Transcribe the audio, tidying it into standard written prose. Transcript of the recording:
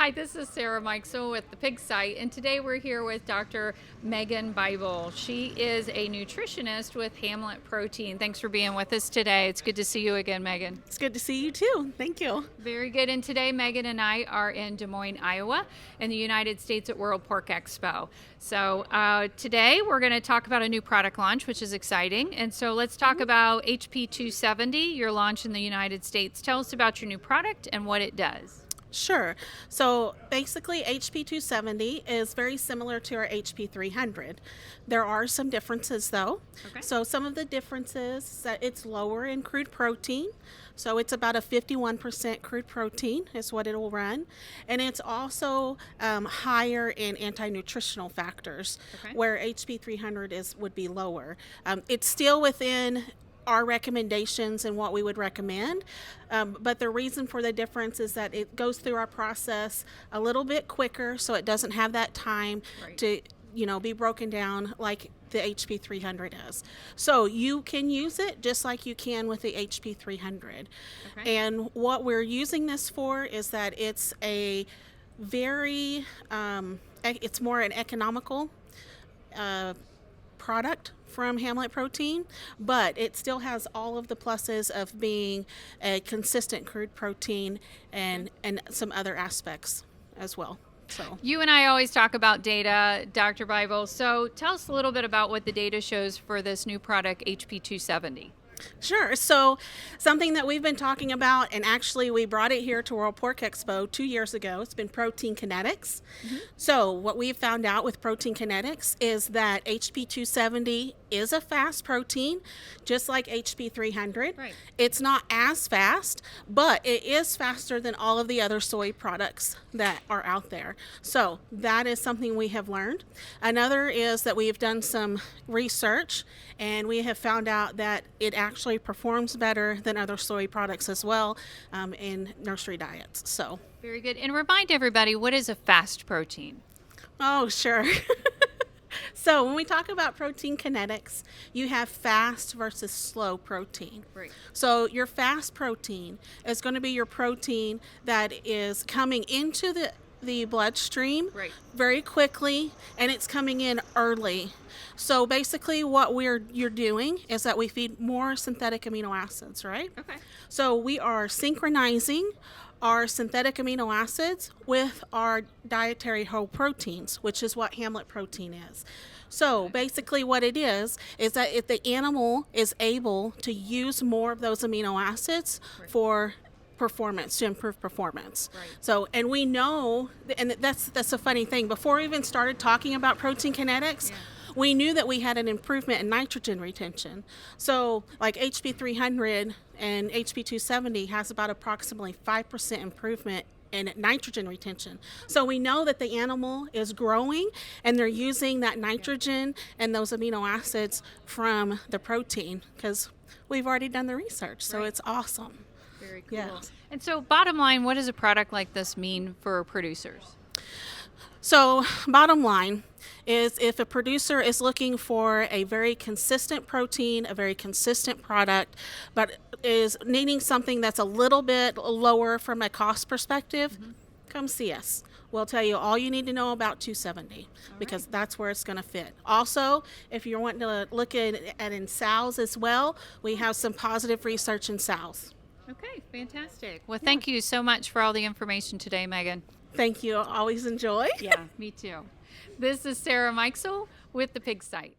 Hi, this is Sarah Mikesell with the Pig Site, and today we're here with Dr. Megan Bible. She is a nutritionist with Hamlet Protein. Thanks for being with us today. It's good to see you again, Megan. It's good to see you too. Thank you. Very good. And today, Megan and I are in Des Moines, Iowa, in the United States at World Pork Expo. So today we're going to talk about a new product launch, which is exciting. And so let's talk about HP270, your launch in the United States. Tell us about your new product and what it does. Sure. So basically, HP270 is very similar to our HP300. There are some differences though. Okay. So some of the differences is that it's lower in crude protein. So it's about a 51% crude protein is what it will run. And it's also higher in anti-nutritional factors, Okay. where HP300 would be lower. It's still within our recommendations and what we would recommend. But the reason for the difference is that it goes through our process a little bit quicker, so it doesn't have that time Right. to be broken down like the HP300 does. So you can use it just like you can with the HP300. Okay. And what we're using this for is that it's a very, it's more an economical product from Hamlet Protein, but it still has all of the pluses of being a consistent crude protein and some other aspects as well. So You and I always talk about data, Dr. Bible. So tell us a little bit about what the data shows for this new product, HP270. sure. So something that we've been talking about, and actually we brought it here to World Pork Expo 2 years ago, it's been protein kinetics. So what we've found out with protein kinetics is that HP270 is a fast protein, just like HP300. Right. It's not as fast, but it is faster than all of the other soy products that are out there. So that is something we have learned. Another is that we have done some research, and we have found out that it actually performs better than other soy products as well in nursery diets. So, Very good. And remind everybody, what is a fast protein? oh, sure. So when we talk about protein kinetics, you have fast versus slow protein. Right. So your fast protein is going to be your protein that is coming into the bloodstream Right. very quickly, and it's coming in early. So basically what you're doing is that we feed more synthetic amino acids, right? Okay. So we are synchronizing our synthetic amino acids with our dietary whole proteins, which is what Hamlet Protein is. So basically what it is that if the animal is able to use more of those amino acids for performance, to improve performance. Right. So, and we know, and that's a funny thing, before we even started talking about protein kinetics, Yeah. we knew that we had an improvement in nitrogen retention. So like HP300 and HP270 has about approximately 5% improvement in nitrogen retention. So we know that the animal is growing and they're using that nitrogen and those amino acids from the protein because we've already done the research. So Right. it's awesome. Very cool. Yeah. And so bottom line, what does a product like this mean for producers? So bottom line is if a producer is looking for a very consistent protein, a very consistent product, but is needing something that's a little bit lower from a cost perspective, come see us. We'll tell you all you need to know about 270 because that's where it's going to fit. Also, if you're wanting to look at in sows as well, we have some positive research in sows. Okay, fantastic. Well, thank you so much for all the information today, Megan. Thank you. Always enjoy. Yeah, me too. This is Sarah Mikesell with the Pig Site.